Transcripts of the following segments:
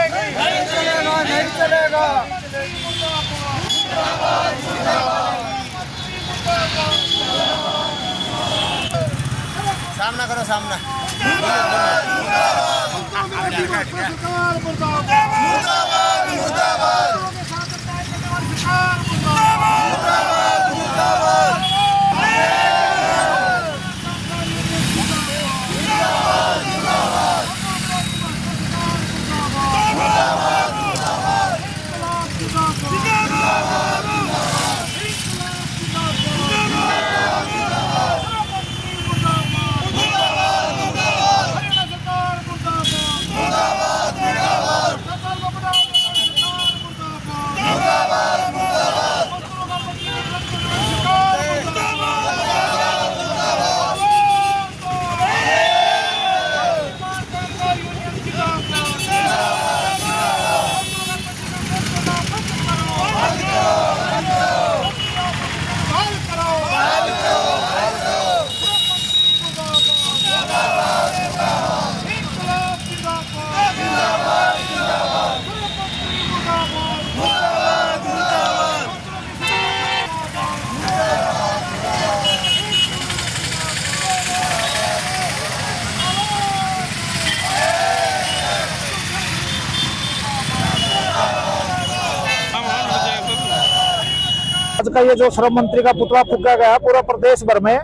नहीं चलेगा, नहीं चलेगा। सामना करो, सामना। आज का ये जो श्रम मंत्री का पुतला फूका गया पूरा प्रदेश भर में,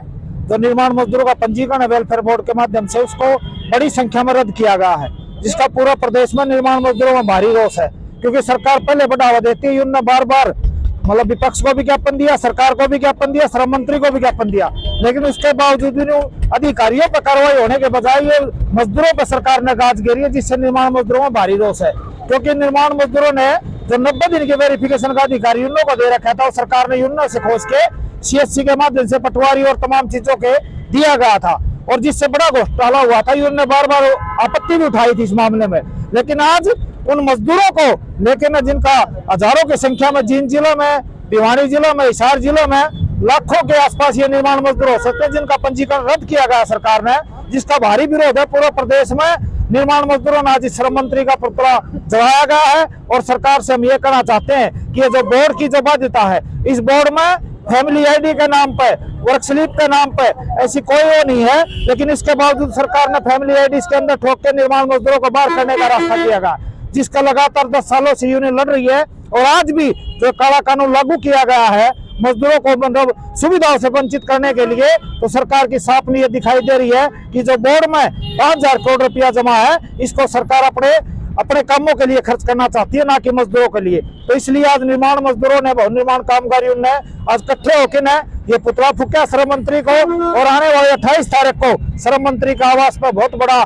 जो निर्माण मजदूरों का पंजीकरण है वेलफेयर बोर्ड के माध्यम से, उसको बड़ी संख्या में रद्द किया गया है, जिसका पूरा प्रदेश में निर्माण मजदूरों में भारी रोष है। क्योंकि सरकार पहले बढ़ावा देती है, उन्होंने बार बार मतलब विपक्ष को भी ज्ञापन दिया, सरकार को भी ज्ञापन दिया, श्रम मंत्री को भी ज्ञापन दिया, लेकिन उसके बावजूद भी अधिकारियों पर कार्रवाई होने के बजाय ये मजदूरों पर सरकार ने गाज घेरी है, जिससे निर्माण मजदूरों में भारी रोष है। क्योंकि निर्माण मजदूरों ने जो 90 दिन के वेरिफिकेशन का अधिकार यूनियनों को दे रखा था, और सरकार ने यूनियनों से खोज के CSC के माध्यम से पटवारी और तमाम चीजों के दिया गया था, और जिससे बड़ा घोटाला हुआ था। यूनियन ने बार बार आपत्ति भी उठाई थी इस मामले में, लेकिन आज उन मजदूरों को लेकर जिनका हजारों की संख्या में जिन जिलों में, भिवानी जिलों में, हिसार जिलों में लाखों के आसपास ये निर्माण मजदूर हो सकते हैं, जिनका पंजीकरण रद्द किया गया सरकार ने, जिसका भारी विरोध है पूरे प्रदेश में। निर्माण मजदूरों ने आज श्रम मंत्री का पुतला जलाया गया है, और सरकार से हम ये कहना चाहते हैं कि ये जो बोर्ड की जो बाध्यता है, इस बोर्ड में फैमिली ID के नाम पे, वर्क स्लिप के नाम पे ऐसी कोई वो नहीं है, लेकिन इसके बावजूद सरकार ने फैमिली ID इसके अंदर ठोक के निर्माण मजदूरों को बाहर करने का रास्ता किया गया, जिसका लगातार 10 सालों से यूनियन लड़ रही है। और आज भी जो काला कानून लागू किया गया है मजदूरों को मतलब सुविधाओं से वंचित करने के लिए, तो सरकार की साफ नीयत दिखाई दे रही है कि जो बोर्ड में 5000 करोड़ रुपया जमा है, इसको सरकार अपने कामों के लिए खर्च करना चाहती है, ना कि मजदूरों के लिए। तो इसलिए आज निर्माण मजदूरों ने, भवन निर्माण कामगारियों ने आज इकट्ठे होकर ने ये पुतला फूका श्रम मंत्री को, और आने वाले 28 तारीख को श्रम मंत्री का आवास पर बहुत बड़ा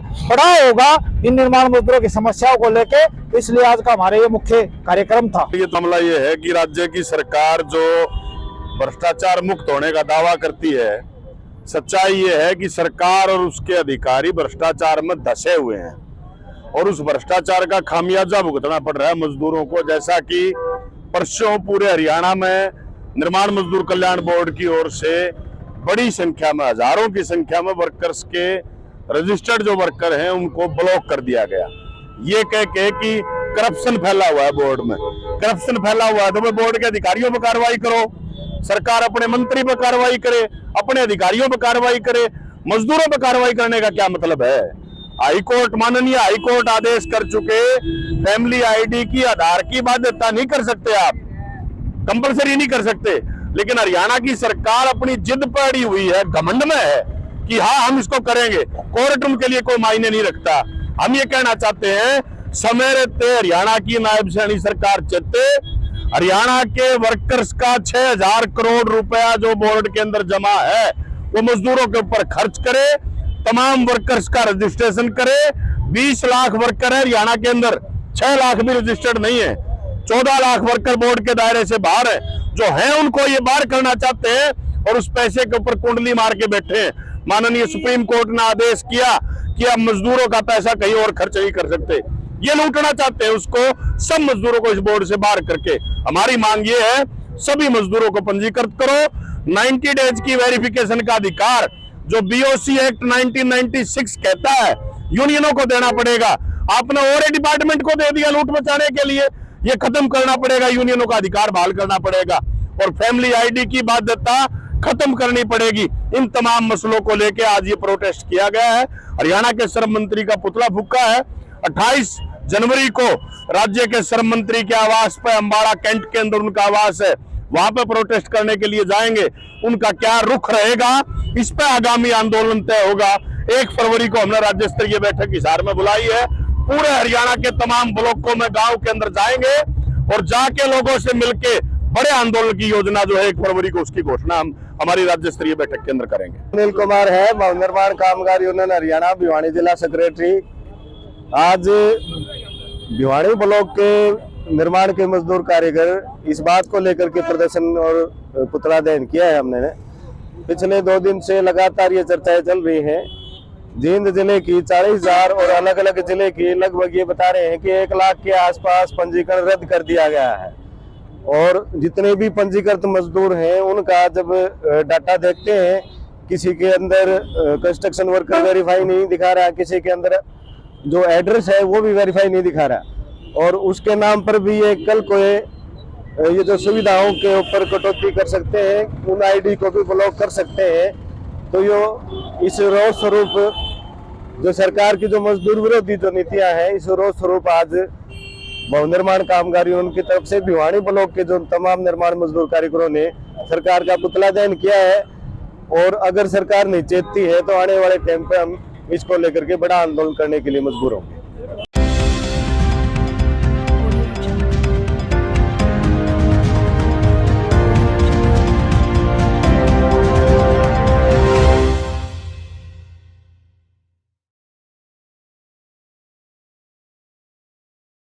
होगा इन निर्माण मजदूरों की समस्याओं को लेके। तो इसलिए आज का हमारे ये मुख्य कार्यक्रम था। ये मामला ये है कि राज्य की सरकार जो भ्रष्टाचार मुक्त होने का दावा करती है, सच्चाई ये है कि सरकार और उसके अधिकारी भ्रष्टाचार में धसे हुए हैं, और उस भ्रष्टाचार का खामियाजा भुगतना पड़ रहा है मजदूरों को। जैसा कि परसों पूरे हरियाणा में निर्माण मजदूर कल्याण बोर्ड की ओर से बड़ी संख्या में, हजारों की संख्या में वर्कर्स के रजिस्टर्ड जो वर्कर हैं उनको ब्लॉक कर दिया गया, ये कह के कि करप्शन फैला हुआ है बोर्ड में। करप्शन फैला हुआ है तो बोर्ड के अधिकारियों पर कार्रवाई करो, सरकार अपने मंत्री पर कार्रवाई करे, अपने अधिकारियों पर कार्रवाई करे, मजदूरों पर कार्रवाई करने का क्या मतलब है? हाईकोर्ट, माननीय हाईकोर्ट आदेश कर चुके, फैमिली ID की, आधार की बाध्यता नहीं कर सकते आप, कंपलसरी नहीं कर सकते, लेकिन हरियाणा की सरकार अपनी जिद पर अड़ी हुई है, घमंड में है कि हाँ हम इसको करेंगे। कोर्ट उनके लिए कोई मायने नहीं रखता। हम ये कहना चाहते हैं, समय रहते हरियाणा की नायब सैनी सरकार चेते, हरियाणा के वर्कर्स का 6000 करोड़ रुपया जो बोर्ड के अंदर जमा है वो मजदूरों के ऊपर खर्च करे, तमाम वर्कर्स का रजिस्ट्रेशन करे। 20 लाख वर्कर है हरियाणा के अंदर, 6 लाख भी रजिस्टर्ड नहीं है, 14 लाख वर्कर बोर्ड के दायरे से बाहर है। जो है उनको ये बाहर करना चाहते हैं, और उस पैसे के ऊपर कुंडली मार के बैठे हैं। माननीय सुप्रीम कोर्ट ने आदेश किया कि अब मजदूरों का पैसा कहीं और खर्च नहीं कर सकते, ये लूटना चाहते हैं उसको, सब मजदूरों को इस बोर्ड से बाहर करके। हमारी मांग ये है, सभी मजदूरों को पंजीकृत करो, 90 डेज की वेरिफिकेशन का अधिकार जो BOC एक्ट 1996 कहता है यूनियनों को देना पड़ेगा। आपने और डिपार्टमेंट को दे दिया लूट मचाने के लिए। ये खत्म करना पड़ेगा, यूनियनों का अधिकार बहाल करना पड़ेगा और फैमिली आईडी की बाध्यता खत्म करनी पड़ेगी। इन तमाम मसलों को लेकर आज ये प्रोटेस्ट किया गया है। हरियाणा के श्रम मंत्री का पुतला फूंका है। 28 जनवरी को राज्य के श्रम मंत्री के आवास पर, अंबाड़ा कैंट के अंदर उनका आवास है, वहां पर प्रोटेस्ट करने के लिए जाएंगे। उनका क्या रुख रहेगा, इस पर आगामी आंदोलन तय होगा। 1 फरवरी को हमने राज्य स्तरीय बैठक हिसार में बुलाई है। पूरे हरियाणा के तमाम ब्लॉकों में गांव के अंदर जाएंगे और जाके लोगों से मिलके बड़े आंदोलन की योजना जो है 1 फरवरी को, उसकी घोषणा हम हमारी राज्य स्तरीय बैठक के अंदर करेंगे। अनिल कुमार है, भवन निर्माण कामगार यूनियन हरियाणा भिवानी जिला सेक्रेटरी। आज भिवानी ब्लॉक के निर्माण के मजदूर कारीगर इस बात को लेकर के प्रदर्शन और पुतला दहन किया है। हमने पिछले 2 दिन से लगातार ये चर्चाएं चल रही हैं। जींद जिले की 40,000 और अलग अलग जिले की लगभग ये बता रहे हैं कि 1 लाख के आसपास पंजीकरण रद्द कर दिया गया है। और जितने भी पंजीकृत मजदूर हैं उनका जब डाटा देखते हैं, किसी के अंदर कंस्ट्रक्शन वर्कर वेरीफाई नहीं दिखा रहा, किसी के अंदर जो एड्रेस है वो भी वेरीफाई नहीं दिखा रहा, और उसके नाम पर भी ये कल को ये जो सुविधाओं के ऊपर कटौती कर सकते हैं, उन आईडी को भी ब्लॉक कर सकते हैं। तो इस रोष स्वरूप जो सरकार की जो मजदूर विरोधी जो नीतियां हैं, इस रोष स्वरूप आज भवन निर्माण कामगार यूनियन की तरफ से भिवानी ब्लॉक के जो तमाम निर्माण मजदूर कारीगरों ने सरकार का पुतला दहन किया है। और अगर सरकार नहीं चेतती है तो आने वाले टाइम पे हम इसको लेकर के बड़ा आंदोलन करने के लिए मजबूर होंगे।